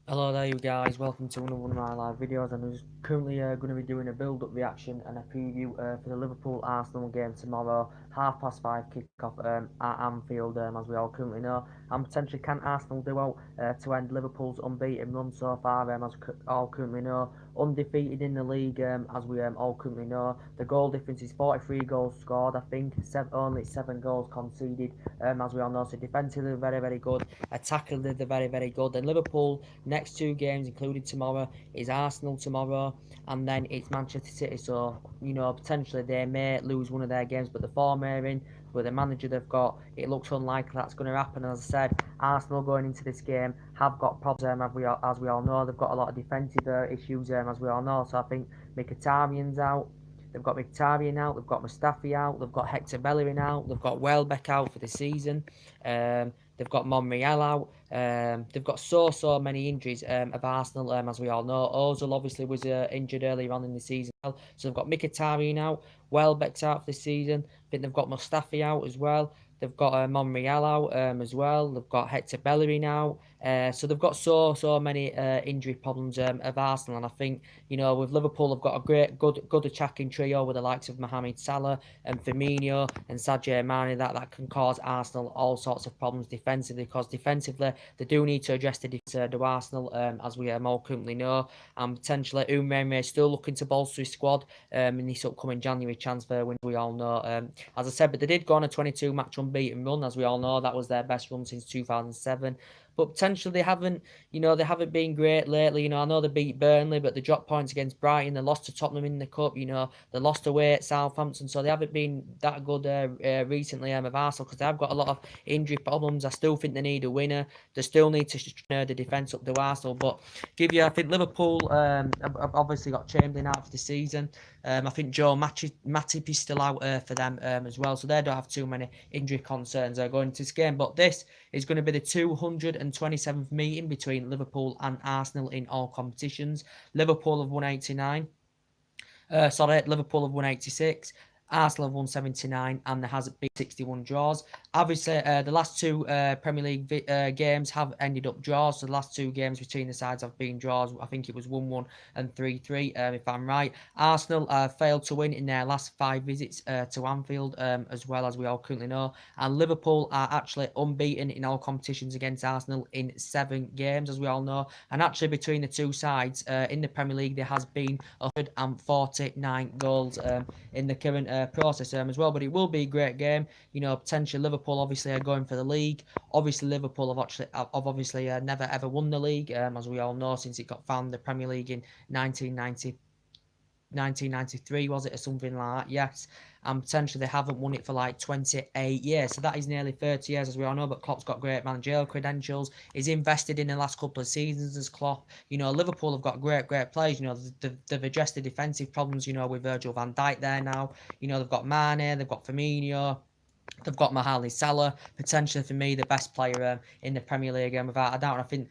Hello there you guys, welcome to another one of my live videos. I'm just currently going to be doing a build-up reaction and a preview for the Liverpool-Arsenal game tomorrow, 5:30 kick-off at Anfield, as we all currently know. And potentially can Arsenal do out to end Liverpool's unbeaten run so far, as we all currently know. Undefeated in the league, as we all currently know. The goal difference is 43 goals scored, I think, only 7 goals conceded, as we all know. So defensively very, very good, attackingly they're very, very good. And Liverpool next 2 games, including tomorrow, is Arsenal tomorrow, and then it's Manchester City. So potentially they may lose one of their games, but the form they're in, with the manager they've got, it looks unlikely that's going to happen. As I said, Arsenal going into this game have got problems, as we all know. They've got a lot of defensive issues, as we all know. So I think Mkhitaryan's out. They've got Mkhitaryan out, they've got Mustafi out, they've got Hector Bellerin out, they've got Welbeck out for the season. They've got Monreal out. They've got so many injuries of Arsenal, as we all know. Ozil obviously was injured earlier on in the season. So they've got Mkhitaryan out, Welbeck's out for the season. I think they've got Mustafi out as well. They've got Monreal out as well. They've got Hector Bellerin out. So they've got so many injury problems of Arsenal, and I think with Liverpool, they've got a good attacking trio with the likes of Mohamed Salah and Firmino and Sadio Mane that can cause Arsenal all sorts of problems defensively, because defensively they do need to address the defence to Arsenal, as we all currently know, and potentially Umreme is still looking to bolster his squad in this upcoming January transfer window, we all know. As I said, but they did go on a 22 match unbeaten run, as we all know. That was their best run since 2007. But potentially they haven't been great lately. I know they beat Burnley, but they dropped points against Brighton. They lost to Tottenham in the cup. They lost away at Southampton, so they haven't been that good recently. Of Arsenal, because they've got a lot of injury problems. I still think they need a winner. They still need to the defence up to Arsenal. But I think Liverpool have obviously got Chamberlain out for the season. I think Joe Matip is still out for them as well, so they don't have too many injury concerns going into this game. But this is going to be the 227th meeting between Liverpool and Arsenal in all competitions. Liverpool have won 89. Liverpool have won 86. Arsenal have won 79, and there has been 61 draws. Obviously, the last 2 Premier League games have ended up draws. So the last 2 games between the sides have been draws. I think it was 1-1 and 3-3, if I'm right. Arsenal failed to win in their last 5 visits to Anfield, as well, as we all currently know. And Liverpool are actually unbeaten in all competitions against Arsenal in 7 games, as we all know. And actually, between the 2 sides in the Premier League, there has been 149 goals in the current process as well. But it will be a great game. Potentially Liverpool obviously are going for the league. Obviously Liverpool have never ever won the league, as we all know, since it got founded, the Premier League, in 1993, was it, or something like that? Yes. And potentially they haven't won it for like 28 years. So that is nearly 30 years, as we all know. But Klopp's got great managerial credentials. He's invested in the last couple of seasons as Klopp. Liverpool have got great players. They've addressed the defensive problems, with Virgil van Dijk there now. They've got Mane, they've got Firmino. They've got Mohamed Salah, potentially for me the best player in the Premier League, without a doubt. I think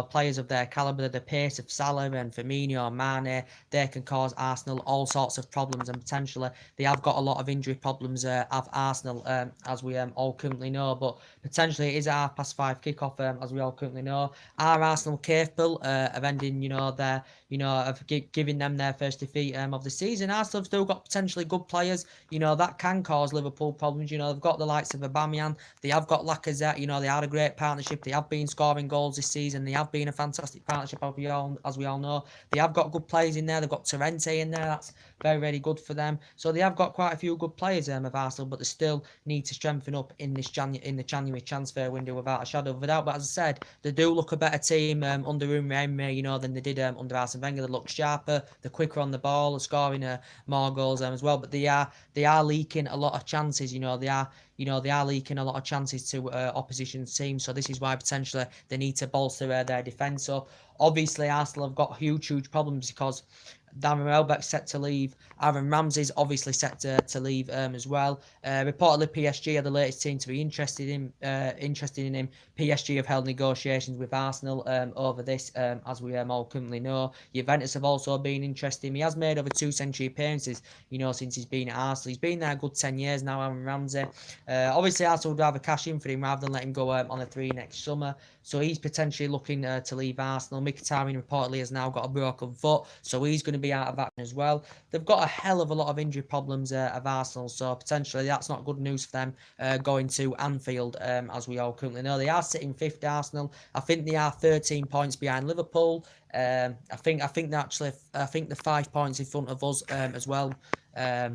players of their calibre, the pace of Salah and Firmino, Mane, they can cause Arsenal all sorts of problems, and potentially they have got a lot of injury problems of Arsenal, as we all currently know. But potentially it is a 5:30 kickoff, as we all currently know. Are Arsenal capable of ending of giving them their first defeat of the season? Arsenal have still got potentially good players, that can cause Liverpool problems. They've got the likes of Aubameyang, they have got Lacazette. They had a great partnership. They have been scoring goals this season. They have been a fantastic partnership, as we all know. They have got good players in there. They've got Torrente in there. That's very good for them. So they have got quite a few good players of Arsenal, but they still need to strengthen up in the January transfer window, without a shadow of a doubt. But as I said, they do look a better team under Umreme, than they did under Arsene Wenger. They look sharper, they're quicker on the ball, they're scoring more goals as well. But they are leaking a lot of chances. They are leaking a lot of chances to opposition teams. So this is why potentially they need to bolster their defence. So obviously Arsenal have got huge problems, because Darren Welbeck's set to leave. Aaron Ramsey's obviously set to leave as well. Reportedly, PSG are the latest team to be interested in him. PSG have held negotiations with Arsenal over this, as we all currently know. Juventus have also been interested in him. He has made over 2 century appearances, since he's been at Arsenal. He's been there a good 10 years now, Aaron Ramsey. Obviously, Arsenal would rather cash in for him rather than let him go on a 3 next summer. so he's potentially looking to leave Arsenal. Mkhitaryan reportedly has now got a broken foot, so he's going to be out of action as well. They've got a hell of a lot of injury problems of Arsenal, so potentially that's not good news for them going to Anfield, as we all currently know. They are sitting fifth, Arsenal. I think they are 13 points behind Liverpool. I think they're 5 points in front of us as well. I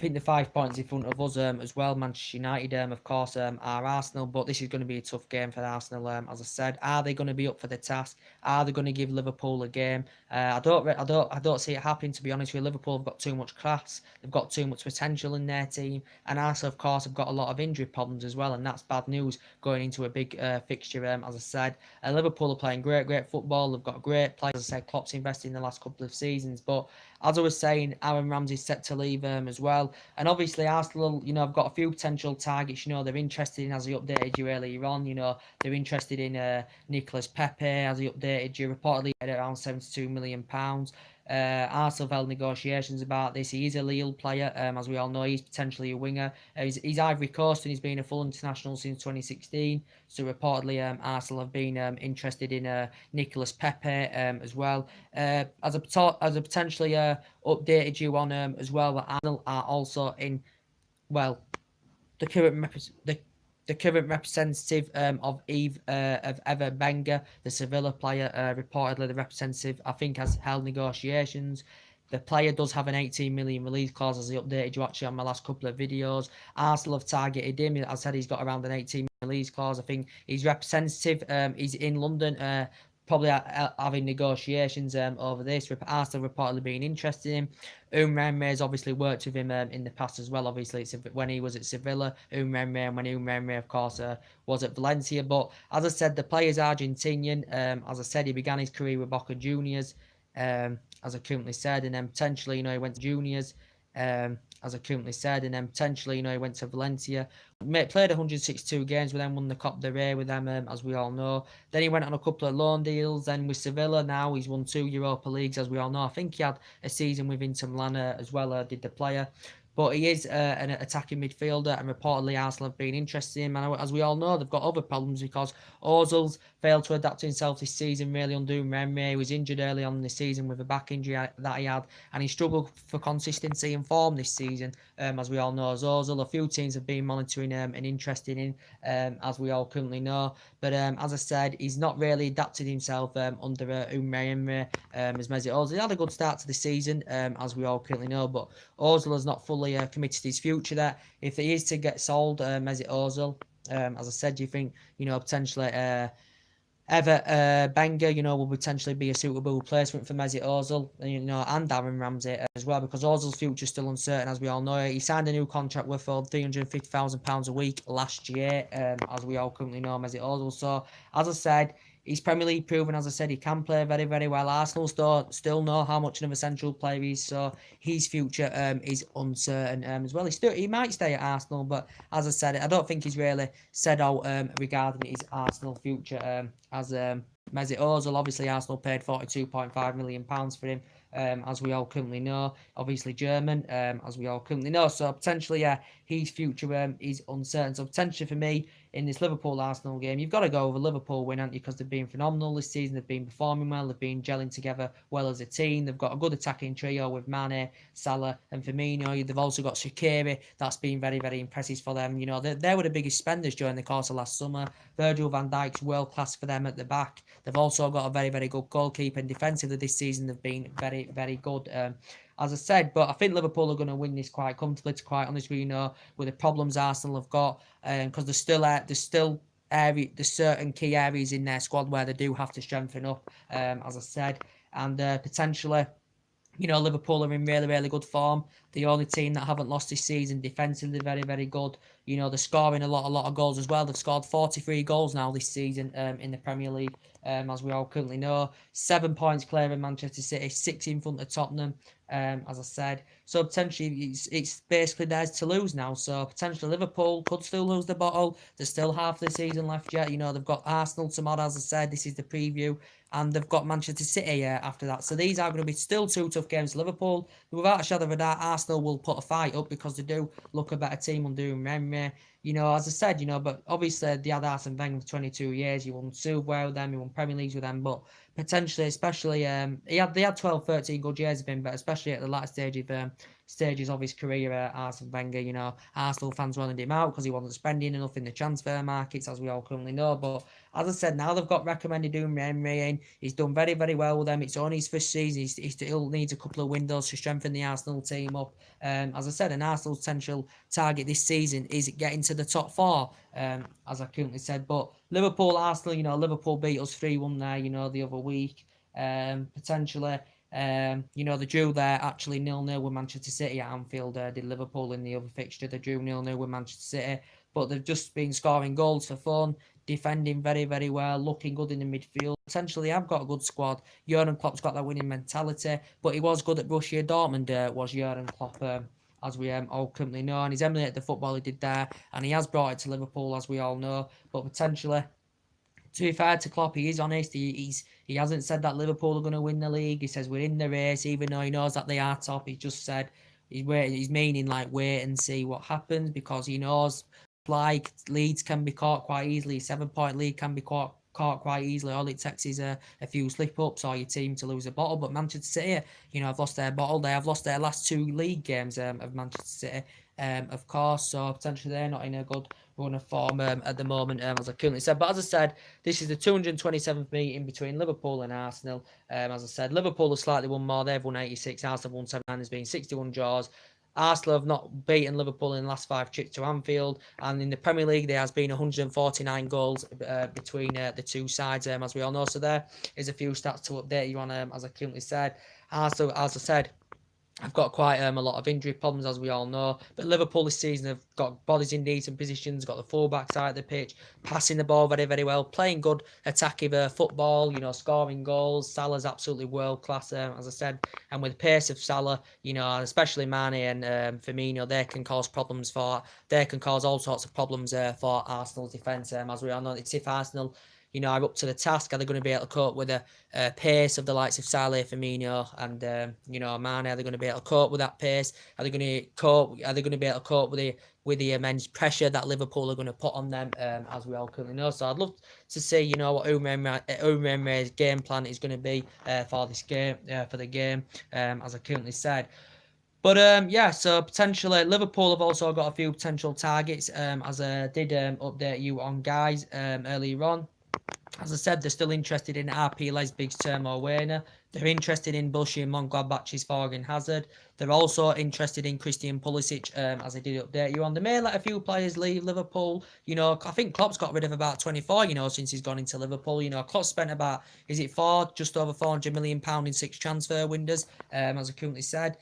think the 5 points in front of us as well. Manchester United, of course, are Arsenal, but this is going to be a tough game for Arsenal. As I said, are they going to be up for the task? Are they going to give Liverpool a game? I don't see it happening. To be honest with you, Liverpool have got too much class. They've got too much potential in their team, and Arsenal, of course, have got a lot of injury problems as well, and that's bad news going into a big fixture. As I said, Liverpool are playing great football. They've got great players. As I said, Klopp's invested in the last couple of seasons, but as I was saying, Aaron Ramsey's set to leave as well. And obviously Arsenal, have got a few potential targets. They're interested in, as he updated you earlier on, they're interested in Nicolas Pepe, as he updated you, reportedly at around £72 million. Arsenal have held negotiations about this. He is a Lille player, as we all know. He's potentially a winger. He's Ivory Coast and he's been a full international since 2016. So reportedly, Arsenal have been interested in Nicolas Pepe as well. As a potentially updated you on as well, that Arsenal are also in, well, the current representative of Ever Benga, the Sevilla player, reportedly the representative, I think, has held negotiations. The player does have an 18 million release clause, as I updated you actually on my last couple of videos. Arsenal have targeted him. As I said, he's got around an 18 release clause. I think he's representative. He's in London. Probably having negotiations over this. Arsenal reportedly being interested in him. has obviously worked with him in the past as well. Obviously, it's when he was at Sevilla, and when Umremre, of course, was at Valencia. But as I said, the player's Argentinian. As I said, he began his career with Boca Juniors, as I currently said, and then potentially, he went to juniors. As I currently said, and then potentially, he went to Valencia. Played 162 games with them, won the Copa del Rey with them, as we all know. Then he went on a couple of loan deals, then with Sevilla. Now he's won 2 Europa Leagues, as we all know. I think he had a season with Inter Milan as well, did the player. But he is an attacking midfielder, and reportedly Arsenal have been interested in him. And as we all know, they've got other problems because Ozil's failed to adapt himself this season, really under Umremre. He was injured early on in the season with a back injury that he had, and he struggled for consistency and form this season, as we all know. As Ozil, a few teams have been monitoring and interested in, as we all currently know. But as I said, he's not really adapted himself under Umremre as Mesut Ozil. He had a good start to the season, as we all currently know, but Ozil has not fully committed his future there. If he is to get sold, Mesut Ozil, as I said, do you think, potentially Benga, will potentially be a suitable replacement for Mesut Ozil, and Aaron Ramsey as well, because Ozil's future is still uncertain, as we all know. He signed a new contract worth £350,000 a week last year, as we all currently know, Mesut Ozil. So, as I said, he's Premier League proven. As I said, he can play very, very well. Arsenal still know how much of a central player he is, so his future is uncertain as well. He might stay at Arsenal, but as I said, I don't think he's really said out regarding his Arsenal future. As Mesut Ozil, obviously Arsenal paid £42.5 million for him, as we all currently know. Obviously German, as we all currently know. So potentially, his future is uncertain. So potentially for me, in this Liverpool-Arsenal game, you've got to go over Liverpool win, haven't you? Because they've been phenomenal this season. They've been performing well. They've been gelling together well as a team. They've got a good attacking trio with Mane, Salah and Firmino. They've also got Shaqiri. That's been very, very impressive for them. They were the biggest spenders during the course of last summer. Virgil van Dijk's world-class for them at the back. They've also got a very, very good goalkeeper, and defensively this season they've been very, very good. As I said, but I think Liverpool are going to win this quite comfortably, to quite honest with you, with the problems Arsenal have got, because there's still there's certain key areas in their squad where they do have to strengthen up, as I said, and potentially, Liverpool are in really, really good form. The only team that haven't lost this season, defensively very, very good. They're scoring a lot of goals as well. They've scored 43 goals now this season in the Premier League, as we all currently know. 7 points clear in Manchester City, 6 in front of Tottenham, as I said. So potentially it's basically theirs to lose now. So potentially Liverpool could still lose the bottle. There's still half the season left yet. They've got Arsenal tomorrow, as I said. This is the preview. And they've got Manchester City after that. So these are going to be still 2 tough games. Liverpool, without a shadow of a doubt, Arsenal will put a fight up because they do look a better team under Umremre. as I said, but obviously they had Arsene Wenger for 22 years. He won silverware with them, he won Premier Leagues with them, but potentially, especially, they had 12, 13 good years of him, but especially at the latter stages of his career, Arsene Wenger, Arsenal fans wanted him out because he wasn't spending enough in the transfer markets, as we all currently know. But as I said, now they've got recommended Emery in. He's done very, very well with them. It's only his first season. He still needs a couple of windows to strengthen the Arsenal team up. As I said, an Arsenal's potential target this season is getting to the top four, as I currently said. But Liverpool, Arsenal, Liverpool beat us 3-1 there, the other week. Potentially, they drew there actually 0-0 with Manchester City at Anfield. Did Liverpool in the other fixture? They drew 0-0 with Manchester City, but they've just been scoring goals for fun, defending very, very well, looking good in the midfield. Essentially, I've got a good squad. Jurgen Klopp's got that winning mentality, but he was good at Borussia Dortmund, was Jurgen Klopp, as we all currently know, and he's emulated the football he did there, and he has brought it to Liverpool, as we all know, but potentially, to be fair to Klopp, he is honest. He hasn't said that Liverpool are going to win the league. He says we're in the race, even though he knows that they are top. He just said he's meaning like wait and see what happens, because he knows like leads can be caught quite easily. 7-point lead can be caught quite easily. All it takes is a few slip ups or your team to lose a bottle. But Manchester City, have lost their bottle. They have lost their last 2 league games of Manchester City, of course. So potentially they're not in a good run of form at the moment, as I currently said. But as I said, this is the 227th meeting between Liverpool and Arsenal. As I said, Liverpool have slightly won more. They've won 86. Arsenal have won 79. There's been 61 draws. Arsenal have not beaten Liverpool in the last 5 trips to Anfield, and in the Premier League there has been 149 goals between the two sides, as we all know. So there is a few stats to update you on, as I currently said. Arsenal, as I said, I've got quite a lot of injury problems, as we all know. But Liverpool this season have got bodies in decent positions, got the full-back side of the pitch, passing the ball very, very well, playing good attacking football, scoring goals. Salah's absolutely world-class, as I said. And with the pace of Salah, especially Mane and Firmino, they can cause all sorts of problems for Arsenal's defence. As we all know, it's if Arsenal are up to the task. Are they going to be able to cope with the pace of the likes of Salah, Firmino, and Mane? Are they going to be able to cope with that pace? Are they going to cope? Are they going to be able to cope with the immense pressure that Liverpool are going to put on them? As we all currently know. So I'd love to see what Emery's game plan is going to be for this game, for the game, as I currently said. But so potentially Liverpool have also got a few potential targets, as I did update you on, guys, earlier on. As I said, they're still interested in RP Leipzig's Timo Werner. They're interested in Borussia Mönchengladbach's Thorgan Hazard. They're also interested in Christian Pulisic, as I did update you on. They may let a few players leave Liverpool. I think Klopp's got rid of about 24, since he's gone into Liverpool. Klopp spent about, just over £400 million in 6 transfer windows, as I currently said.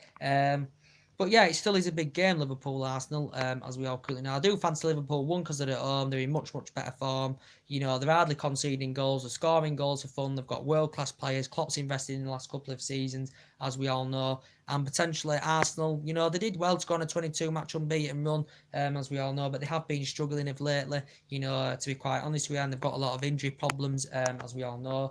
But yeah, it still is a big game, Liverpool-Arsenal, as we all currently know. I do fancy Liverpool, one, because they're at home. They're in much, much better form. They're hardly conceding goals. They're scoring goals for fun. They've got world-class players. Klopp's invested in the last couple of seasons, as we all know. And potentially Arsenal, they did well to go on a 22-match unbeaten run, as we all know. But they have been struggling of lately, to be quite honest with you. And they've got a lot of injury problems, as we all know.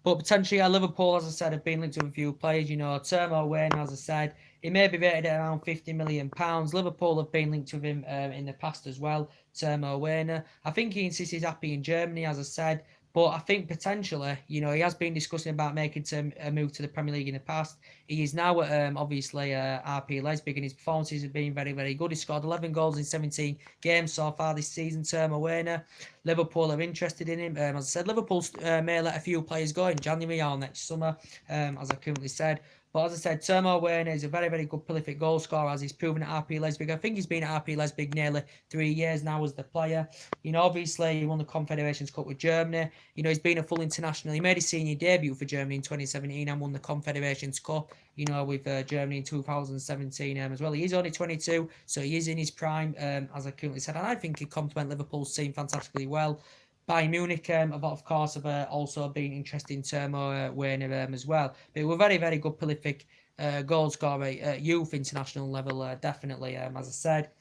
But potentially, Liverpool, as I said, have been linked to a few players. Timo Werner, as I said, he may be rated at around £50 million. Liverpool have been linked with him in the past as well, Timo Werner. I think he insists he's happy in Germany, as I said. But I think potentially, he has been discussing about making a move to the Premier League in the past. He is now at, obviously, RP Leipzig, and his performances have been very, very good. He scored 11 goals in 17 games so far this season, Timo Werner. Liverpool are interested in him. As I said, Liverpool may let a few players go in January or next summer, as I currently said. But as I said, Timo Werner is a very, very good prolific goal scorer, as he's proven at RP Leipzig. I think he's been at RP Leipzig nearly 3 years now as the player. Obviously, he won the Confederations Cup with Germany. He's been a full international. He made his senior debut for Germany in 2017 and won the Confederations Cup, with Germany in 2017 as well. He is only 22, so he is in his prime, as I currently said. And I think he complements Liverpool's team fantastically well. Bayern Munich, of course, have also been interested in Timo Werner as well. But we're very, very good, prolific goal scorer at youth international level, definitely, as I said.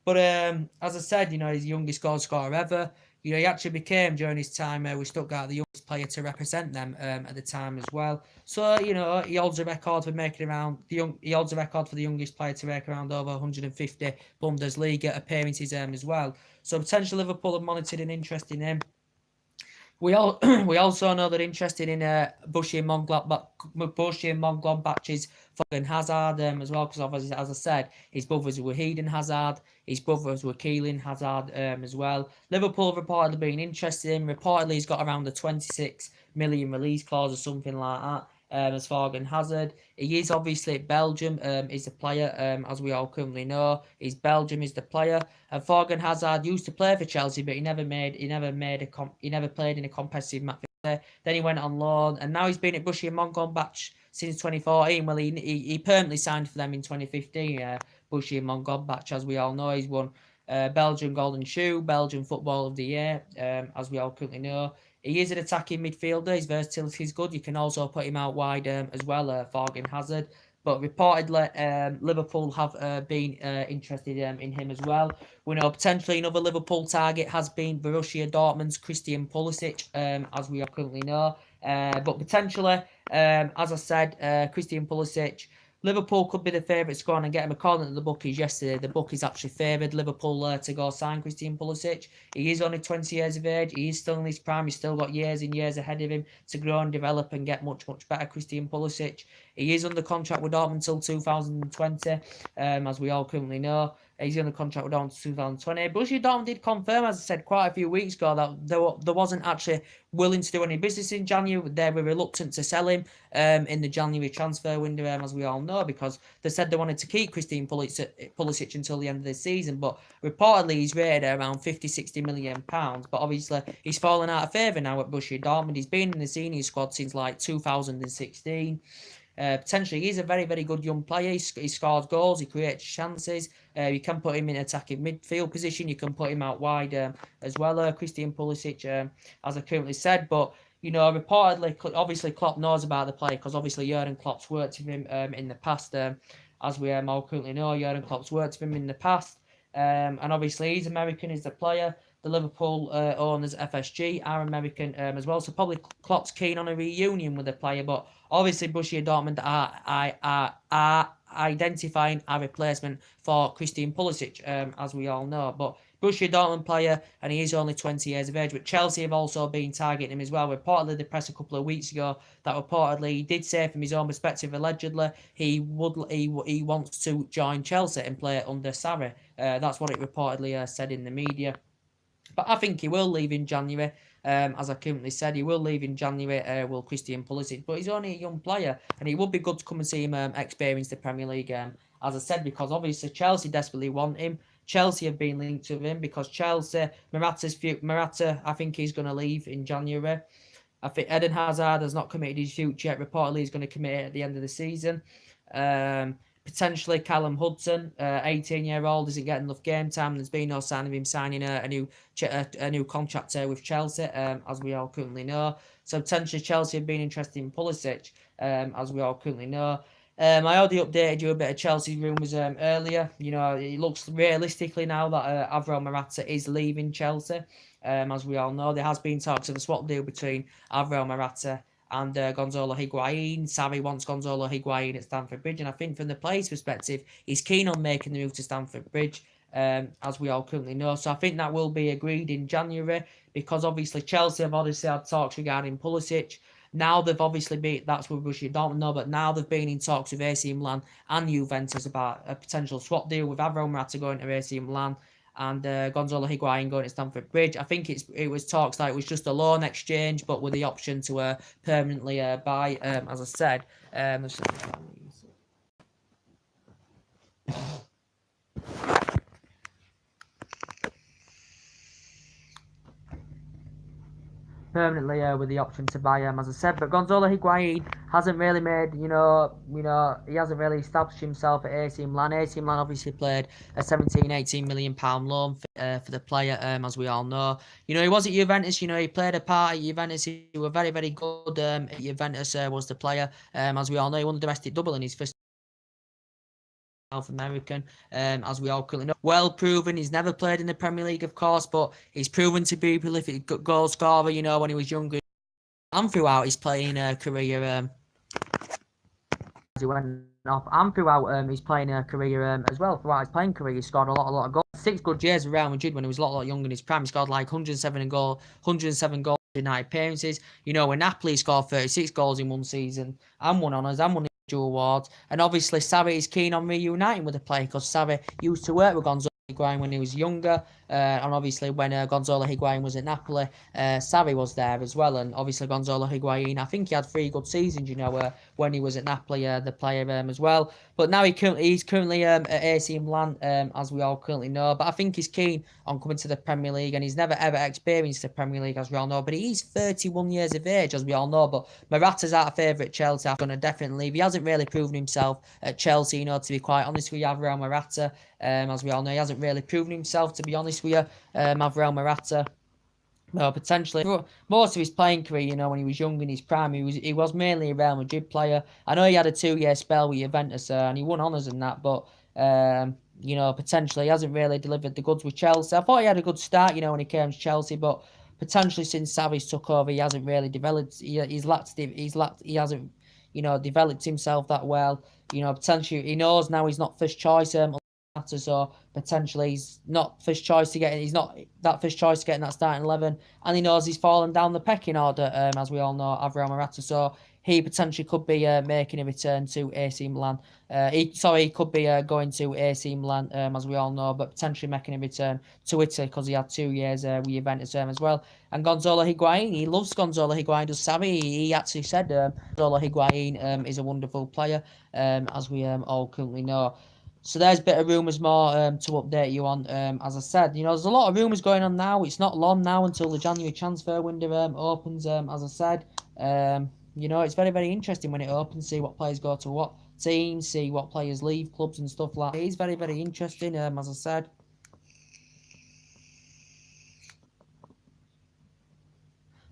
But as I said, he's the youngest goal scorer ever. he actually became during his time with Stuttgart the youngest player to represent them at the time as well. So he holds a record for making around he holds a record for the youngest player to make around over 150 Bundesliga appearances as well. So potentially Liverpool have monitored an interest in him. We also know they're interested in Bushy and Mönchengladbach's fucking Hazard as well, because obviously, as I said, his brothers were Eden Hazard, his brothers were Keelan Hazard as well. Liverpool have reportedly been interested in. Reportedly, he's got around the 26 million release clause or something like that. As Thorgan Hazard, he is obviously Belgium. Is the player, as we all currently know, he's Belgium is the player. And Thorgan Hazard used to play for Chelsea, but he never played in a competitive match. Then he went on loan, and now he's been at Borussia Mönchengladbach since 2014. Well, he permanently signed for them in 2015. Borussia Mönchengladbach, as we all know, he's won Belgian Golden Shoe, Belgian Football of the Year, as we all currently know. He is an attacking midfielder. His versatility is good. You can also put him out wide as well, Thorgan Hazard. But reportedly, Liverpool have been interested in him as well. We know potentially another Liverpool target has been Borussia Dortmund's Christian Pulisic, as we currently know. But potentially, as I said, Christian Pulisic, Liverpool could be the favourites to go on and get him. According to the bookies yesterday, the bookies actually favoured Liverpool to go sign Christian Pulisic. He is only 20 years of age. He is still in his prime. He's still got years and years ahead of him to grow and develop and get much, much better. Christian Pulisic. He is under contract with Dortmund until 2020, as we all currently know. He's under contract with Dortmund until 2020. Borussia Dortmund did confirm, as I said quite a few weeks ago, that there wasn't actually willing to do any business in January. They were reluctant to sell him in the January transfer window, as we all know, because they said they wanted to keep Christian Pulisic until the end of the season. But reportedly, he's rated at around 50-60 million pounds. But obviously, he's fallen out of favour now at Borussia Dortmund. He's been in the senior squad since like 2016. Potentially, he's a very, very good young player. He scores goals, he creates chances. You can put him in attacking midfield position. You can put him out wide as well. Christian Pulisic, as I currently said. But reportedly, obviously, Klopp knows about the player because obviously Jurgen Klopp's worked with him in the past. As we all currently know, Jurgen Klopp's worked with him in the past. And obviously, he's American, he's the player. The Liverpool owners, FSG, are American as well. So probably Klopp's keen on a reunion with the player. But obviously, Borussia Dortmund are identifying a replacement for Christian Pulisic, as we all know. But Borussia Dortmund player, and he is only 20 years of age. But Chelsea have also been targeting him as well. Reportedly, the press a couple of weeks ago that reportedly he did say from his own perspective, allegedly, he wants to join Chelsea and play under Sarri. That's what it reportedly said in the media. But I think he will leave in January. As I currently said, he will leave in January, will Christian Pulisic. But he's only a young player, and it would be good to come and see him experience the Premier League, as I said, because obviously Chelsea desperately want him. Chelsea have been linked to him because Chelsea, Morata, I think he's going to leave in January. I think Eden Hazard has not committed his future yet. Reportedly, he's going to commit it at the end of the season. Potentially Callum Hudson, 18-year-old, isn't getting enough game time. There's been no sign of him signing a new contract with Chelsea, as we all currently know. So potentially Chelsea have been interested in Pulisic, as we all currently know. I already updated you a bit of Chelsea rumours earlier. It looks realistically now that Alvaro Morata is leaving Chelsea. As we all know, there has been talks of a swap deal between Alvaro Morata and Gonzalo Higuain. Sarri wants Gonzalo Higuain at Stamford Bridge, and I think from the player's perspective, he's keen on making the move to Stamford Bridge, as we all currently know. So I think that will be agreed in January, because obviously Chelsea have obviously had talks regarding Pulisic. Now they've obviously been, that's what Borussia Dortmund know, but now they've been in talks with AC Milan and Juventus about a potential swap deal with Alvaro Morata going to AC Milan and Gonzalo Higuain going to Stamford Bridge. I think it was talks that it was just a loan exchange, but with the option to permanently buy, as I said. Permanently with the option to buy him, as I said. But Gonzalo Higuain hasn't really made, he hasn't really established himself at AC Milan. AC Milan obviously played a 17-18 million pound loan for the player, as we all know. He was at Juventus. He played a part at Juventus. He was very, very good at Juventus. Was the player, as we all know. He won the domestic double in his first South American, as we all currently know. Well proven. He's never played in the Premier League, of course, but he's proven to be a prolific goal scorer. You know, when he was younger and throughout his playing career. He went off and throughout his playing career as well. Throughout his playing career, he scored a lot of goals. 6 good years with Real Madrid when he was a lot younger in his prime. He scored like 107 goals, 90 appearances. You know, when Napoli scored 36 goals in one season and won honours and won individual awards. And obviously, Sarri is keen on reuniting with the player because Sarri used to work with Gonzalo Higuain when he was younger, and obviously when Gonzalo Higuain was at Napoli, Sarri was there as well, and obviously Gonzalo Higuain, I think he had 3 good seasons, you know, when he was at Napoli, the player as well. But now he's currently at AC Milan, as we all currently know. But I think he's keen on coming to the Premier League, and he's never ever experienced the Premier League, as we all know. But he's 31 years of age, as we all know. But Morata's our favourite at Chelsea. I'm going to definitely leave. He hasn't really proven himself at Chelsea, you know, to be quite honest with you, Alvaro Morata. As we all know, he hasn't really proven himself, to be honest with you, Alvaro Morata. Well, potentially, most of his playing career, you know, when he was young in his prime, he was mainly a Real Madrid player. I know he had a 2-year spell with Juventus, and he won honours in that, but you know, potentially he hasn't really delivered the goods with Chelsea. I thought he had a good start, you know, when he came to Chelsea, but potentially since Sarri's took over, he hasn't really developed. He hasn't, you know, developed himself that well. You know, potentially he knows now he's not first choice. So potentially he's not first choice to get in. He's not that first choice to get in that starting 11, and he knows he's fallen down the pecking order, as we all know, Alvaro Morata. So he potentially could be making a return to AC Milan. He could be going to AC Milan, as we all know, but potentially making a return to Italy because he had 2 years with Juventus as well. And Gonzalo Higuain, he loves Gonzalo Higuain, does Sarri. He actually said Gonzalo Higuain is a wonderful player, as we all currently know. So there's a bit of rumours more to update you on. As I said, you know, there's a lot of rumours going on now. It's not long now until the January transfer window opens, as I said. You know, it's very, very interesting when it opens, see what players go to what teams, see what players leave clubs and stuff like that. It is very, very interesting, as I said.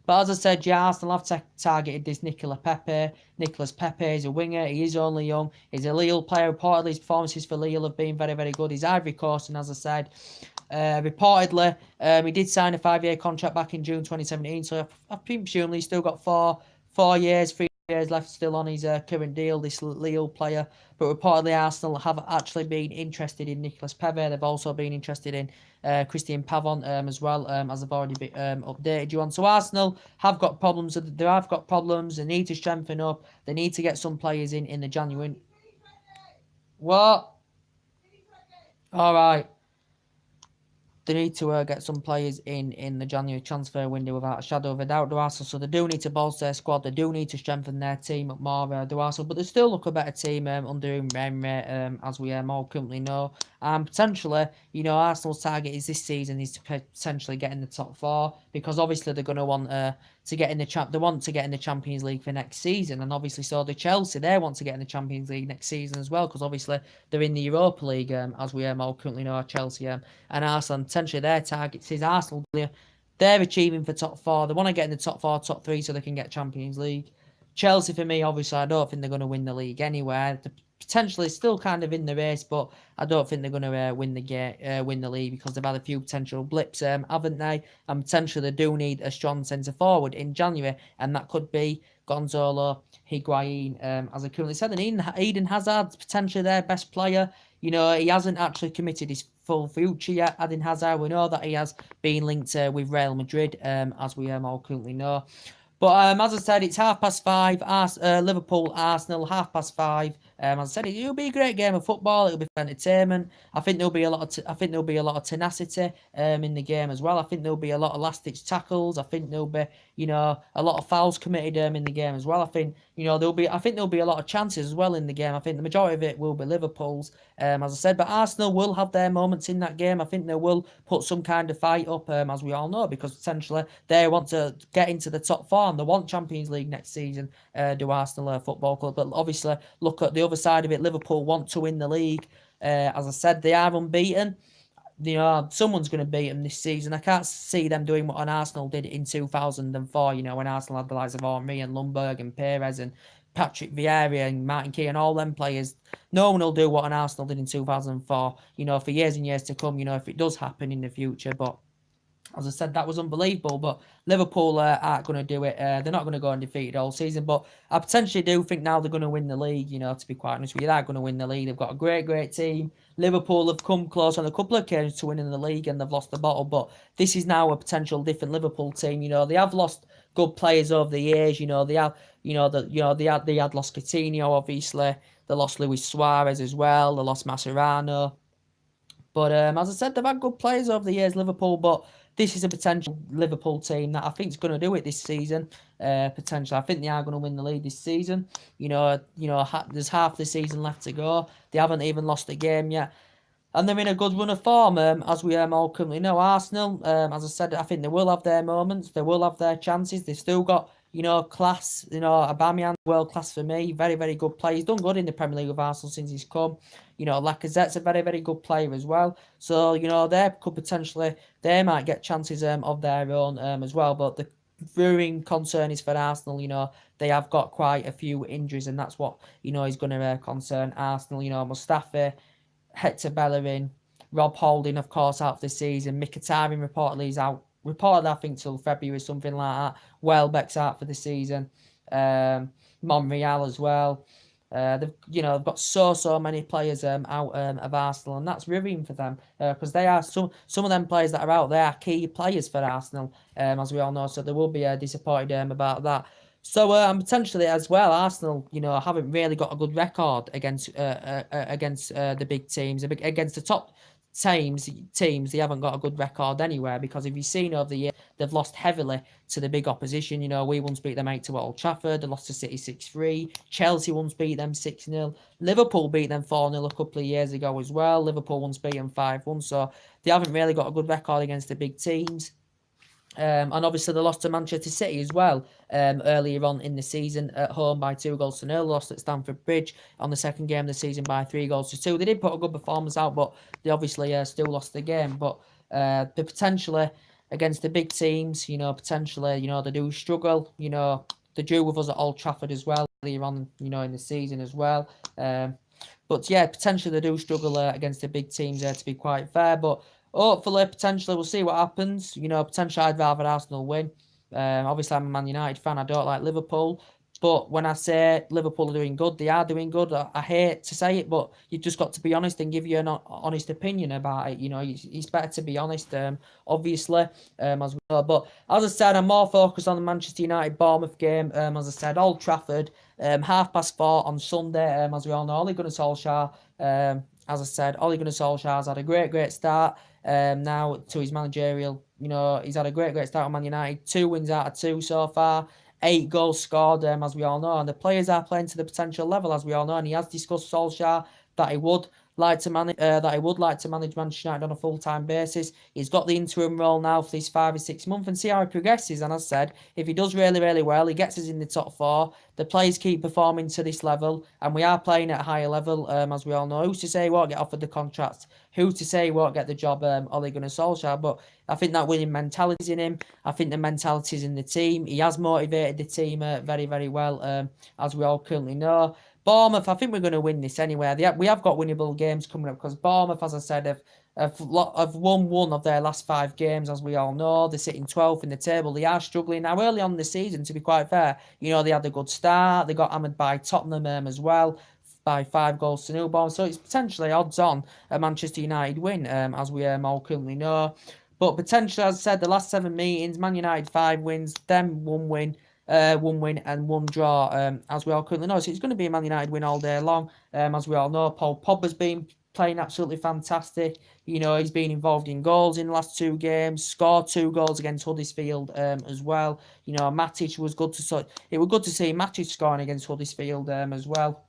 But as I said, yeah, Arsenal have targeted this Nicolas Pepe. Nicolas Pepe is a winger. He is only young. He's a Lille player. Reportedly, his performances for Lille have been very, very good. He's Ivory Coast, and as I said, reportedly, he did sign a 5-year contract back in June 2017. So I think presumably he's still got 4 years, 3 years left still on his current deal, this Lille player. But reportedly, Arsenal have actually been interested in Nicolas Pepe. They've also been interested in Christian Pavon as well, as I've already updated you on. So Arsenal have got problems. They have got problems. They need to strengthen up. They need to get some players in the January. What? All right. They need to get some players in the January transfer window without a shadow of a doubt, do Arsenal. So they do need to bolster their squad. They do need to strengthen their team up more, do Arsenal. But they still look a better team under Emery, as we all currently know. And potentially, you know, Arsenal's target is this season is to potentially get in the top 4, because obviously they're going to want to get in the They want to get in the Champions League for next season, and obviously so do Chelsea. They want to get in the Champions League next season as well, because obviously they're in the Europa League, as we all currently know, Chelsea and Arsenal. Potentially their targets is Arsenal. They're achieving for top 4. They want to get in the top 4, top 3, so they can get Champions League. Chelsea, for me, obviously, I don't think they're going to win the league anywhere. They're potentially still kind of in the race, but I don't think they're going to win the league, because they've had a few potential blips, haven't they? And potentially they do need a strong centre forward in January, and that could be Gonzalo Higuain, as I currently said. And Eden Hazard's potentially their best player. You know, he hasn't actually committed his full future yet, Eden Hazard. We know that he has been linked with Real Madrid, as we all currently know. But as I said, it's 5:30. Liverpool, Arsenal, 5:30. As I said, it'll be a great game of football. It'll be entertainment. I think there'll be a lot of tenacity in the game as well. I think there'll be a lot of last-ditch tackles. I think there'll be, you know, a lot of fouls committed in the game as well. I think there'll be a lot of chances as well in the game. I think the majority of it will be Liverpool's, as I said. But Arsenal will have their moments in that game. I think they will put some kind of fight up, as we all know, because essentially they want to get into the top 4. They want Champions League next season, do Arsenal Football Club. But obviously, look at the other side of it. Liverpool want to win the league. As I said, they are unbeaten. You know, someone's going to beat them this season. I can't see them doing what Arsenal did in 2004, you know, when Arsenal had the likes of Henry and Lundberg and Perez and Patrick Vieira and Martin Keown, all them players, no one will do what an Arsenal did in 2004, for years and years to come, if it does happen in the future. But as I said, that was unbelievable. But Liverpool aren't going to do it. They're not going to go undefeated all season. But I potentially do think now they're going to win the league. To be quite honest with you, they're going to win the league. They've got a great, great team. Liverpool have come close on a couple of occasions to winning the league, and they've lost the bottle. But this is now a potential different Liverpool team. They have lost good players over the years. They have, they had lost Coutinho, obviously. They lost Luis Suarez as well. They lost Mascherano. But as I said, they've had good players over the years, Liverpool. But this is a potential Liverpool team that I think is going to do it this season. Potentially, I think they are going to win the league this season. There's half the season left to go. They haven't even lost a game yet. And they're in a good run of form, as we all currently know. Arsenal, as I said, I think they will have their moments. They will have their chances. They've still got, class. Aubameyang, world class for me. Very, very good player. He's done good in the Premier League with Arsenal since he's come. Lacazette's a very, very good player as well. So, they might get chances of their own as well. But the brewing concern is for Arsenal. They have got quite a few injuries, and that's what, is going to concern Arsenal. Mustafi, Hector Bellerin, Rob Holding, of course, out for the season. Mkhitaryan reportedly is out. Reportedly, I think, till February, something like that. Welbeck's out for the season. Monreal as well. They've got so many players out of Arsenal, and that's worrying for them because they are some of them players that are out there are key players for Arsenal, as we all know. So they will be disappointed about that. So potentially as well, Arsenal, haven't really got a good record against the big teams, against the top teams. They haven't got a good record anywhere because if you've seen over the year, they've lost heavily to the big opposition. We once beat them 8-2 at Old Trafford. They lost to City 6-3. Chelsea once beat them 6-0. Liverpool beat them 4-0 a couple of years ago as well. Liverpool once beat them 5-1. So they haven't really got a good record against the big teams. And obviously they lost to Manchester City as well earlier on in the season at home by 2-0. Lost at Stamford Bridge on the second game of the season by 3-2. They did put a good performance out, but they obviously still lost the game. But they potentially against the big teams, potentially, they do struggle. They drew with us at Old Trafford as well earlier on, in the season as well. But yeah, potentially they do struggle against the big teams there, to be quite fair. But hopefully, potentially, we'll see what happens. Potentially, I'd rather Arsenal win. Obviously, I'm a Man United fan. I don't like Liverpool. But when I say Liverpool are doing good, they are doing good. I hate to say it, but you've just got to be honest and give you an honest opinion about it. It's better to be honest, obviously, as we know. But as I said, I'm more focused on the Manchester United-Bournemouth game. As I said, Old Trafford, 4:30 on Sunday. As we all know, Ole Gunnar Solskjaer, as I said, Ole Gunnar Solskjaer's had a great start now to his managerial. He's had a great start on Man United. 2 wins out of 2 so far. 8 goals scored, as we all know. And the players are playing to the potential level, as we all know. And he has discussed Solskjaer that he would like to manage Manchester United on a full-time basis. He's got the interim role now for these 5 or 6 months and see how he progresses. And as I said, if he does really, really well, he gets us in the top 4. The players keep performing to this level, and we are playing at a higher level, as we all know. Who's to say he won't get offered the contract? Who's to say he won't get the job, Ole Gunnar Solskjaer? But I think that winning mentality is in him. I think the mentality is in the team. He has motivated the team very, very well, as we all currently know. Bournemouth, I think we're going to win this anyway. We have got winnable games coming up because Bournemouth, as I said, have won 1 of their last 5 games, as we all know. They're sitting 12th in the table. They are struggling now. Early on in the season, to be quite fair, they had a good start. They got hammered by Tottenham as well by 5-0 Bournemouth. So it's potentially odds on a Manchester United win, as we all currently know. But potentially, as I said, the last 7 meetings, Man United 5 wins, them 1 win. 1 win and 1 draw, as we all currently know. So it's going to be a Man United win all day long, as we all know. Paul Pogba's been playing absolutely fantastic. He's been involved in goals in the last 2 games, scored 2 goals against Huddersfield as well. Matic was good to it was good to see Matic scoring against Huddersfield as well.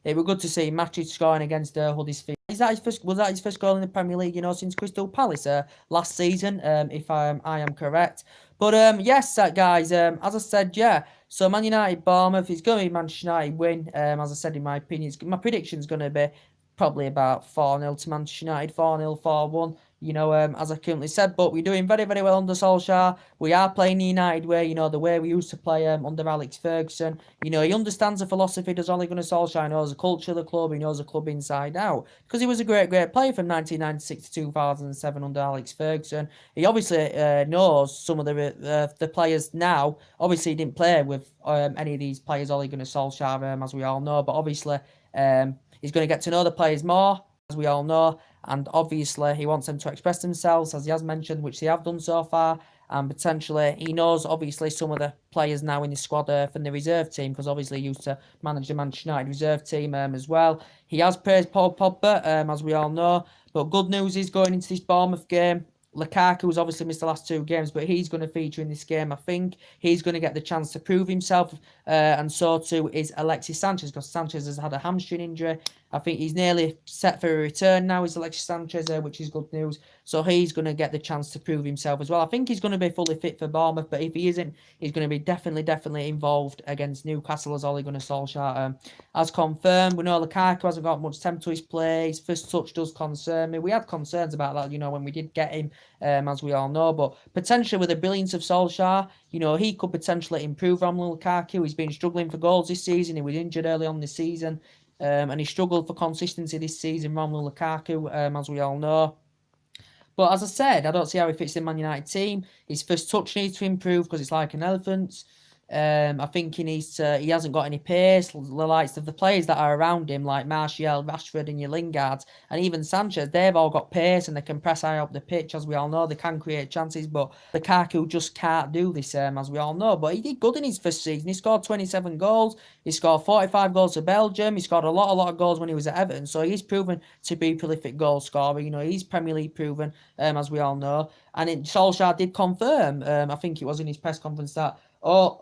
It was good to see Matic scoring against Huddersfield. Was that his first goal in the Premier League, since Crystal Palace last season, if I am correct. But yes, guys, as I said, yeah. So Man United, Bournemouth, it's going to be Manchester United win. As I said in my opinion, my prediction's going to be probably about 4-0 to Manchester United, 4-0, 4-1. as I currently said. But we're doing very, very well under Solskjaer. We are playing the United way, the way we used to play under Alex Ferguson. He understands the philosophy, does Ole Gunnar Solskjaer. He knows the culture of the club. He knows the club inside out. Because he was a great, great player from 1996 to 2007 under Alex Ferguson. He obviously knows some of the players now. Obviously, he didn't play with any of these players, Ole Gunnar Solskjaer, as we all know. But obviously, he's going to get to know the players more, as we all know. And obviously, he wants them to express themselves, as he has mentioned, which they have done so far. And potentially, he knows, obviously, some of the players now in the squad from the reserve team, because obviously he used to manage the Manchester United reserve team as well. He has praised Paul Pogba, as we all know. But good news is going into this Bournemouth game, Lukaku's obviously missed the last 2 games, but he's going to feature in this game. I think he's going to get the chance to prove himself, and so too is Alexis Sanchez, because Sanchez has had a hamstring injury. I think he's nearly set for a return now, is Alexis Sanchez, which is good news. So he's going to get the chance to prove himself as well. I think he's going to be fully fit for Bournemouth, but if he isn't, he's going to be definitely involved against Newcastle, as Ole Gunnar Solskjaer has confirmed. We know Lukaku hasn't got much tempo to his play. His first touch does concern me. We had concerns about that, when we did get him, as we all know. But potentially with the brilliance of Solskjaer, he could potentially improve Romelu Lukaku. He's been struggling for goals this season. He was injured early on this season. And he struggled for consistency this season, Romelu Lukaku, as we all know. But as I said, I don't see how he fits in the Man United team. His first touch needs to improve because it's like an elephant's. I think he hasn't got any pace. The likes of the players that are around him, like Martial, Rashford and your Lingards, and even Sanchez, they've all got pace and they can press high up the pitch, as we all know. They can create chances, but Lukaku just can't do this, as we all know. But he did good in his first season. He scored 27 goals. He scored 45 goals for Belgium. He scored a lot of goals when he was at Everton. So he's proven to be a prolific goal scorer. He's Premier League proven, as we all know. And Solskjaer did confirm, I think it was in his press conference, that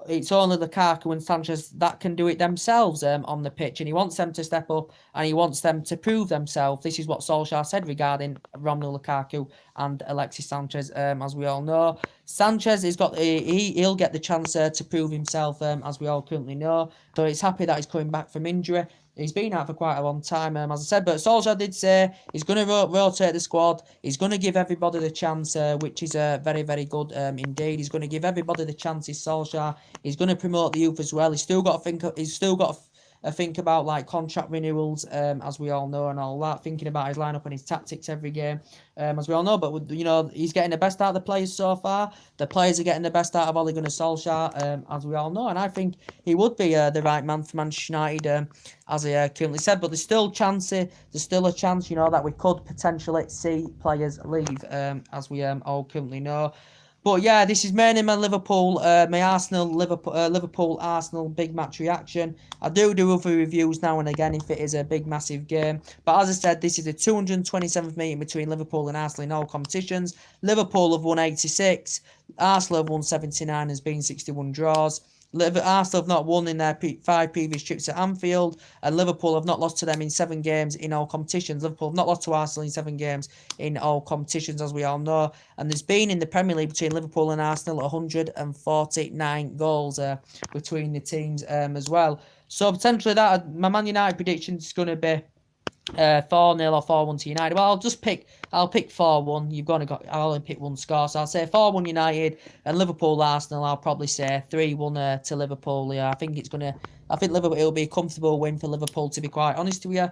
it's only Lukaku and Sanchez that can do it themselves on the pitch, and he wants them to step up and he wants them to prove themselves. This is what Solskjaer said regarding Romelu Lukaku and Alexis Sanchez, as we all know. Sanchez he'll get the chance to prove himself, as we all currently know. So it's happy that he's coming back from injury. He's been out for quite a long time, as I said. But Solskjaer did say he's going to rotate the squad. He's going to give everybody the chance, which is very, very good indeed. He's going to give everybody the chances, Solskjaer. He's going to promote the youth as well. He's still got to think about like contract renewals, as we all know, and all that. Thinking about his lineup and his tactics every game, as we all know. But he's getting the best out of the players so far. The players are getting the best out of Ole Gunnar Solskjaer, as we all know. And I think he would be the right man for Manchester United, as I currently said. But there's still a chance, that we could potentially see players leave, as we all currently know. But yeah, this is mainly my Liverpool Arsenal big match reaction. I do other reviews now and again if it is a big massive game. But as I said, this is the 227th meeting between Liverpool and Arsenal in all competitions. Liverpool have won 86, Arsenal have won 79, there's been 61 draws. Arsenal have not won in their 5 previous trips to Anfield, and Liverpool have not lost to them in 7 games in all competitions. Liverpool have not lost to Arsenal in 7 games in all competitions, as we all know. And there's been in the Premier League between Liverpool and Arsenal 149 goals between the teams as well. So potentially my Man United prediction is going to be 4-0 or 4-1 to United. Well, I'll pick 4-1. I'll only pick one score, so I'll say 4-1 United, and Liverpool Arsenal, I'll probably say 3-1 to Liverpool. Yeah, I think Liverpool, it'll be a comfortable win for Liverpool, to be quite honest with you,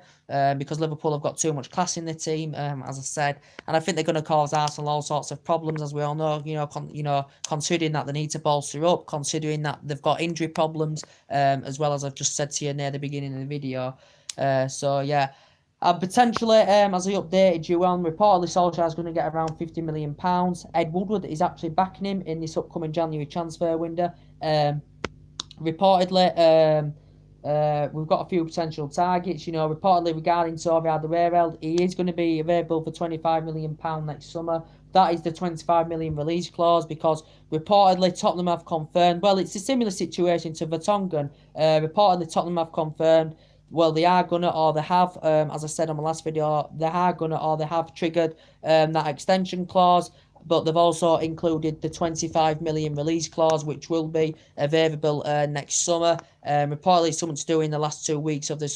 because Liverpool have got too much class in the team, as I said, and I think they're going to cause Arsenal all sorts of problems, as we all know. Considering that they need to bolster up, considering that they've got injury problems, as well as I've just said to you near the beginning of the video. So yeah. Potentially, as I updated you on, reportedly Solskjaer is going to get around £50 million. Ed Woodward is actually backing him in this upcoming January transfer window. Reportedly, we've got a few potential targets. Reportedly regarding Toby Alderweireld, he is going to be available for £25 million next summer. That is the 25 million release clause, because reportedly Tottenham have confirmed. Well, it's a similar situation to Vertonghen. Reportedly Tottenham have confirmed. Well, they are gonna, or they have, as I said on my last video, they are gonna, or they have triggered that extension clause. but they've also included the 25 million release clause, which will be available next summer. Reportedly, something to do in the last 2 weeks of the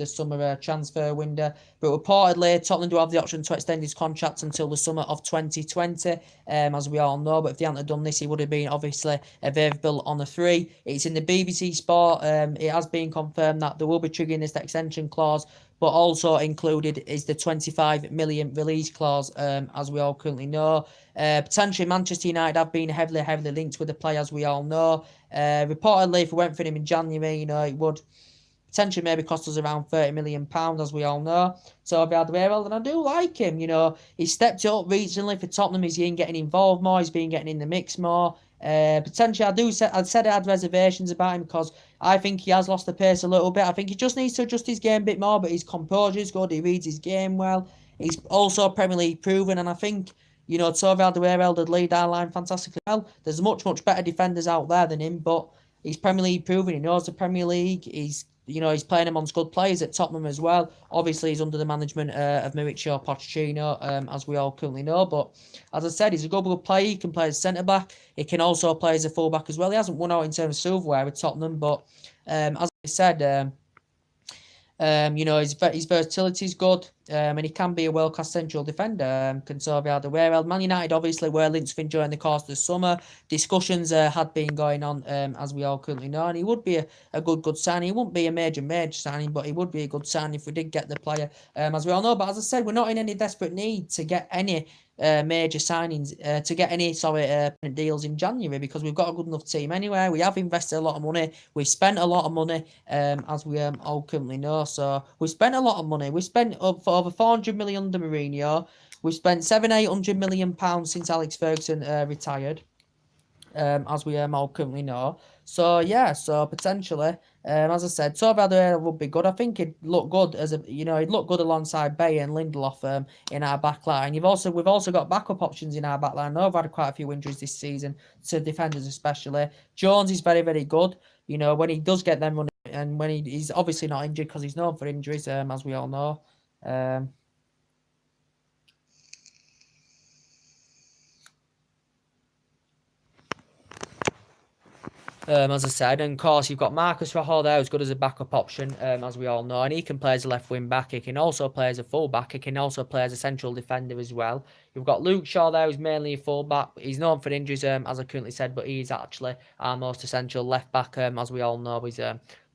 summer transfer window. But reportedly, Tottenham do have the option to extend his contract until the summer of 2020, as we all know. But if they hadn't done this, he would have been obviously available on a free. It's in the BBC Sport. It has been confirmed that they will be triggering this extension clause, but also included is the 25 million release clause, as we all currently know. Potentially, Manchester United have been heavily linked with the player, as we all know. Reportedly, if we went for him in January, it would potentially maybe cost us around £30 million, as we all know. So Alderweireld, and I do like him. He's stepped it up recently for Tottenham. He's been getting involved more. He's been getting in the mix more. Potentially, I said I had reservations about him because I think he has lost the pace a little bit. I think he just needs to adjust his game a bit more, but his composure is good. He reads his game well. He's also Premier League proven, and I think Toby Alderweireld would lead our line fantastically well. There's much better defenders out there than him, but he's Premier League proven. He knows the Premier League. He's playing amongst good players at Tottenham as well. Obviously, he's under the management of Mauricio Pochettino, as we all currently know. But as I said, he's a good player. He can play as centre-back. He can also play as a full-back as well. He hasn't won out in terms of silverware with Tottenham, but as I said, his versatility is good, and he can be a world-class central defender. Conserve Alderweireld. Man United obviously were linked with him during the course of the summer. Discussions had been going on, as we all currently know, and he would be a good signing. He wouldn't be a major signing, but he would be a good signing if we did get the player, as we all know. But as I said, we're not in any desperate need to get any major signings, to get any deals in January, because we've got a good enough team anyway. We have invested a lot of money. We've spent a lot of money, as we all currently know. So we've spent a lot of money. We spent for over 400 million under Mourinho. We've spent 700-800 million pounds since Alex Ferguson retired, as we all currently know. So yeah, so potentially, as I said, Toby Alderweireld would be good. I think he'd look good he'd look good alongside Bayer and Lindelof in our back line. We've also got backup options in our back line. I've had quite a few injuries this season, to defenders especially. Jones is very good. When he does get them running, and when he's obviously not injured, because he's known for injuries, as we all know. As I said, and of course you've got Marcus Rojo there, who's good as a backup option, as we all know, and he can play as a left wing back. He can also play as a full back. He can also play as a central defender as well. You've got Luke Shaw there, who's mainly a full back. He's known for injuries, as I currently said, but he's actually our most essential left back, as we all know, is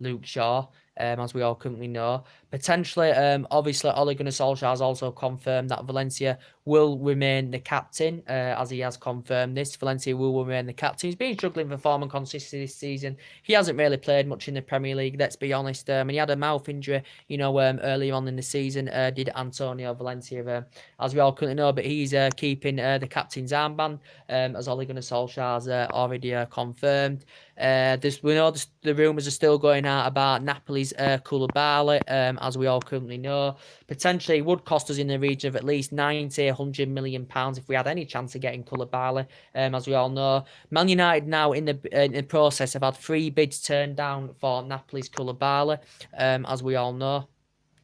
Luke Shaw. As we all currently know. Potentially, obviously, Ole Gunnar Solskjaer has also confirmed that Valencia will remain the captain, as he has confirmed this. Valencia will remain the captain. He's been struggling for form and consistency this season. He hasn't really played much in the Premier League, let's be honest. And he had a mouth injury, earlier on in the season, did Antonio Valencia, as we all currently know. But he's keeping the captain's armband, as Ole Gunnar Solskjaer has already confirmed. We know the rumours are still going out about Napoli's Koulibaly, as we all currently know. Potentially would cost us in the region of at least 90-100 million pounds if we had any chance of getting Koulibaly, as we all know. Man United now in the process have had 3 bids turned down for Napoli's Koulibaly, as we all know.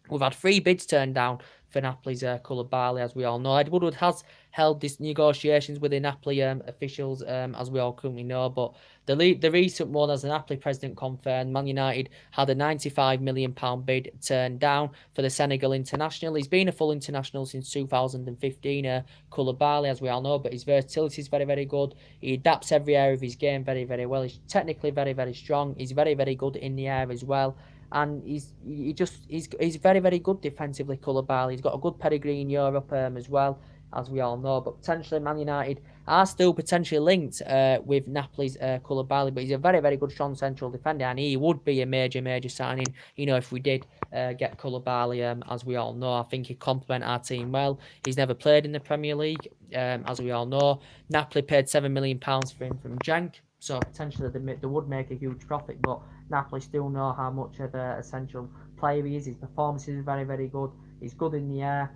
We've had 3 bids turned down for Napoli's Koulibaly, as we all know. Ed Woodward has held these negotiations with the Napoli officials, as we all currently know. But the recent one, as the Napoli president confirmed, Man United had a £95 million bid turned down for the Senegal international. He's been a full international since 2015, Koulibaly, as we all know, but his versatility is very good. He adapts every area of his game very well. He's technically very strong. He's very good in the air as well. And he's very good defensively, Koulibaly. He's got a good pedigree in Europe, as well, as we all know. But potentially Man United are still potentially linked with Napoli's Koulibaly, but he's a very good strong central defender, and he would be a major signing, if we did get Koulibaly, as we all know. I think he'd complement our team well. He's never played in the Premier League, as we all know. Napoli paid £7 million for him from Genk, so potentially they would make a huge profit, but Napoli still know how much of an essential player he is. His performance is very good. He's good in the air.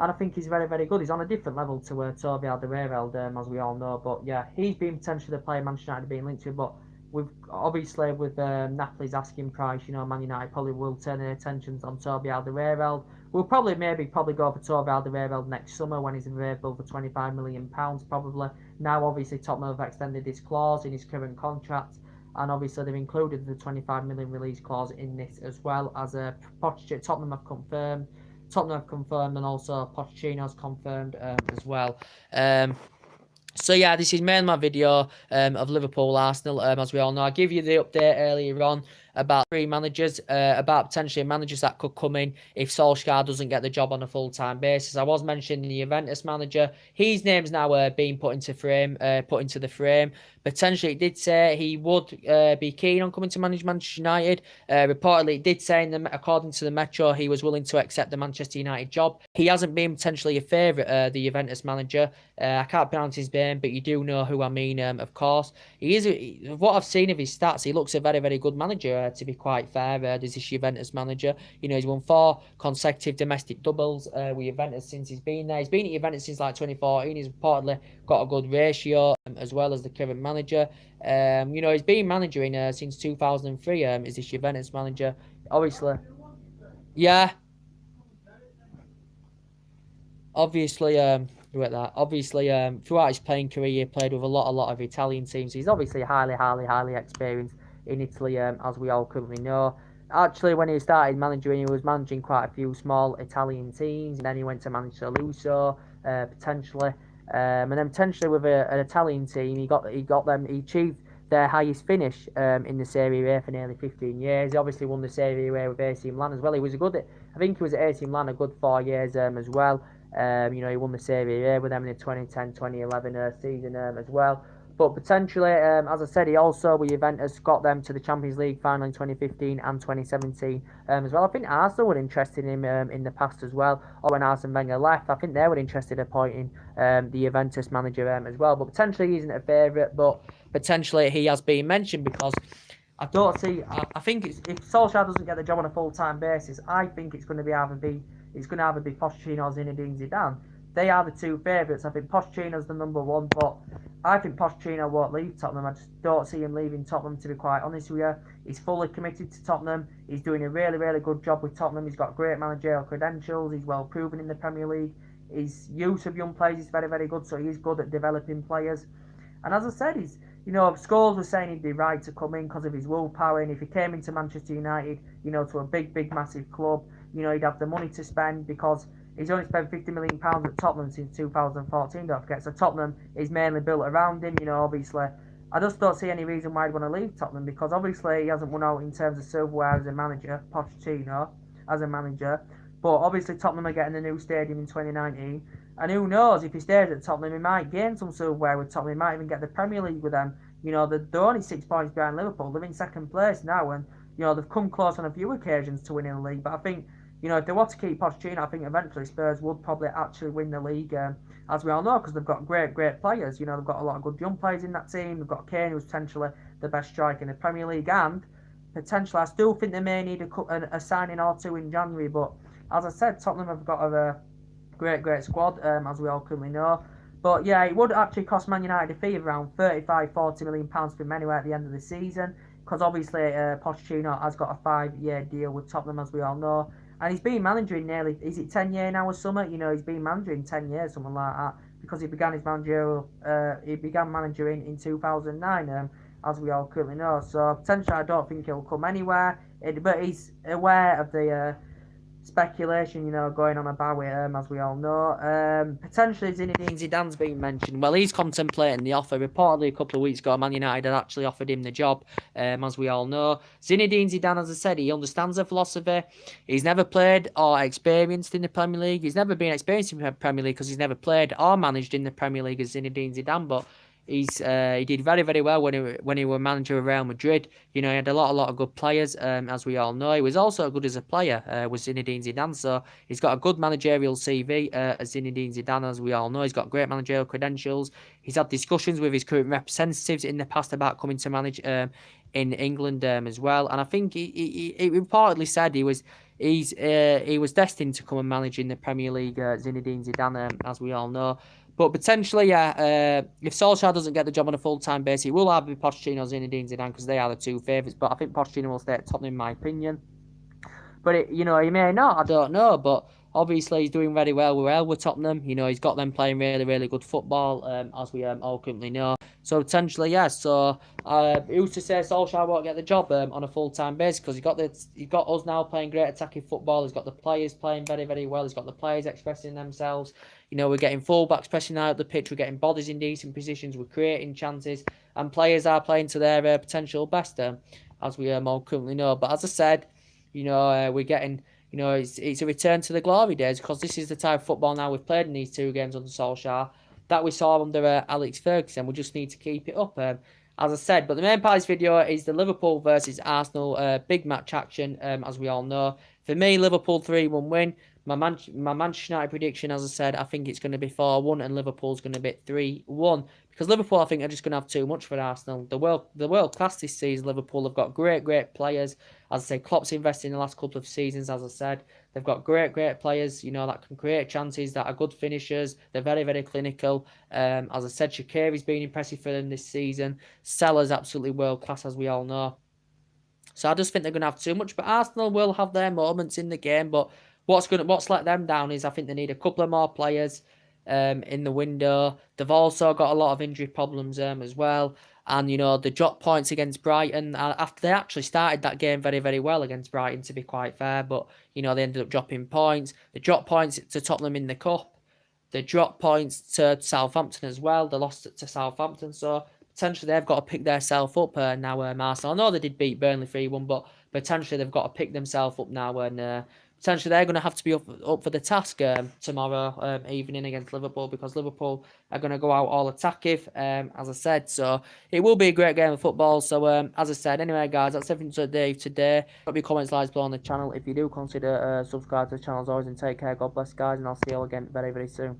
And I think he's very good. He's on a different level to Toby Alderweireld, as we all know. But yeah, he's been potentially the player Manchester United being linked to. But with obviously with Napoli's asking price, Man United probably will turn their attentions on Toby Alderweireld. We'll probably go for Toby Alderweireld next summer when he's available for £25 million probably. Now obviously Tottenham have extended his clause in his current contract, and obviously they've included the 25 million release clause in this as well as Tottenham have confirmed. And also Pochettino's confirmed as well. So yeah, this is mainly my video of Liverpool Arsenal. As we all know, I give you the update earlier on about three managers, about potentially managers that could come in if Solskjaer doesn't get the job on a full-time basis. I was mentioning the Juventus manager. His name's now being put into the frame. Potentially, it did say he would be keen on coming to manage Manchester United. Reportedly, it did say, according to the Metro, he was willing to accept the Manchester United job. He hasn't been potentially a favourite, the Juventus manager. I can't pronounce his name, but you do know who I mean, of course. He is, what I've seen of his stats, he looks a very, very good manager, to be quite fair. There's this Juventus manager. He's won 4 consecutive domestic doubles with Juventus since he's been there. He's been at Juventus since like 2014. He's reportedly got a good ratio as well as the current manager. He's been managing since 2003. Is this Juventus manager? Obviously, yeah. Obviously, throughout his playing career, he played with a lot of Italian teams. He's obviously highly experienced in Italy, as we all currently know. Actually, when he started managing, he was managing quite a few small Italian teams, and then he went to manage Luso, potentially, and then potentially with an Italian team, he achieved their highest finish in the Serie A for nearly 15 years. He obviously won the Serie A with AC Milan as well. I think he was at AC Milan a good 4 years as well. He won the Serie A with them in the 2010-2011 season as well. But potentially, as I said, he also with Juventus got them to the Champions League final in 2015 and 2017 as well. I think Arsenal were interested in him in the past as well. Or when Arsene Wenger left, I think they were interested in appointing the Juventus manager as well. But potentially he isn't a favourite, but potentially he has been mentioned because I don't see. I think if Solskjaer doesn't get the job on a full-time basis, I think it's going to either be Pochettino or Zinedine Zidane. They are the two favourites. I think Pochettino's the number one, but I think Pochettino won't leave Tottenham. I just don't see him leaving Tottenham, to be quite honest with you. He's fully committed to Tottenham. He's doing a really good job with Tottenham. He's got great managerial credentials. He's well proven in the Premier League. His use of young players is very good, so he's good at developing players. And as I said, Scholes was saying he'd be right to come in because of his willpower, and if he came into Manchester United, to a big, massive club, he'd have the money to spend because he's only spent £50 million at Tottenham since 2014, don't forget. So Tottenham is mainly built around him, obviously. I just don't see any reason why he'd want to leave Tottenham because obviously he hasn't won out in terms of silverware as a manager, Pochettino, as a manager. But obviously Tottenham are getting a new stadium in 2019. And who knows, if he stays at Tottenham, he might gain some silverware with Tottenham. He might even get the Premier League with them. They're only 6 points behind Liverpool. They're in second place now. And, they've come close on a few occasions to winning the league. But I think, if they want to keep Pochettino, I think eventually Spurs would probably actually win the league, as we all know, because they've got great players. They've got a lot of good young players in that team. They've got Kane, who's potentially the best striker in the Premier League. And potentially, I still think they may need a signing or two in January. But as I said, Tottenham have got a great squad, as we all currently know. But yeah, it would actually cost Man United a fee of around £35-40 million for him anyway at the end of the season, because obviously Pochettino has got a 5-year deal with Tottenham, as we all know, and he's been managing nearly, is it 10 years now or something? He's been managing 10 years, something like that, because he began managing in 2009, as we all currently know. So potentially I don't think he'll come anywhere, but he's aware of the speculation, going on about it, as we all know. Potentially Zinedine Zidane's been mentioned. Well, he's contemplating the offer. Reportedly a couple of weeks ago, Man United had actually offered him the job, as we all know. Zinedine Zidane, as I said, he understands the philosophy. He's never played or experienced in the Premier League. He's never been experienced in the Premier League because he's never played or managed in the Premier League as Zinedine Zidane, but he did very well when he was manager of Real Madrid. He had a lot of good players, as we all know. He was also good as a player, with Zinedine Zidane. So he's got a good managerial CV as Zinedine Zidane, as we all know. He's got great managerial credentials. He's had discussions with his current representatives in the past about coming to manage in England as well. And I think he reportedly said he was destined to come and manage in the Premier League, Zinedine Zidane, as we all know. But potentially, yeah, if Solskjaer doesn't get the job on a full-time basis, it will either be Pochettino or Zinedine Zidane because they are the two favourites. But I think Pochettino will stay at Tottenham in my opinion. But he may not. I don't know. But obviously, he's doing very well with Tottenham. He's got them playing really, really good football, as we all currently know. So potentially, yes. So who's to say Solskjaer won't get the job on a full time basis? Because he's got us now playing great attacking football. He's got the players playing very, very well. He's got the players expressing themselves. We're getting fullbacks pressing out the pitch. We're getting bodies in decent positions. We're creating chances, and players are playing to their potential best, as we all currently know. But as I said, we're getting, it's a return to the glory days because this is the type of football now we've played in these two games under Solskjaer that we saw under Alex Ferguson. We just need to keep it up, as I said. But the main part of this video is the Liverpool versus Arsenal big match action, as we all know. For me, Liverpool 3-1 win. My Manchester United prediction, as I said, I think it's going to be 4-1 and Liverpool's going to be 3-1. Because Liverpool, I think, are just going to have too much for Arsenal. The world class this season, Liverpool have got great players. As I say, Klopp's invested in the last couple of seasons, as I said. They've got great players, that can create chances, that are good finishers. They're very, very clinical. As I said, Shaqiri's been impressive for them this season. Salah's absolutely world class, as we all know. So I just think they're going to have too much. But Arsenal will have their moments in the game. But what's let them down is I think they need a couple of more players in the window. They've also got a lot of injury problems as well. And, the drop points against Brighton, after they actually started that game very, very well against Brighton, to be quite fair. But, they ended up dropping points. They dropped points to Tottenham in the Cup. They dropped points to Southampton as well. They lost it to Southampton. So, potentially they've got to pick themselves up now, Arsenal. I know they did beat Burnley 3-1, but potentially they've got to pick themselves up now, and potentially they're going to have to be up for the task tomorrow evening against Liverpool, because Liverpool are going to go out all attacking, as I said. So it will be a great game of football. So as I said, anyway, guys, that's everything today. Drop your comments, likes below on the channel. If you do consider subscribe to the channel as always, and take care. God bless, guys, and I'll see you all again very, very soon.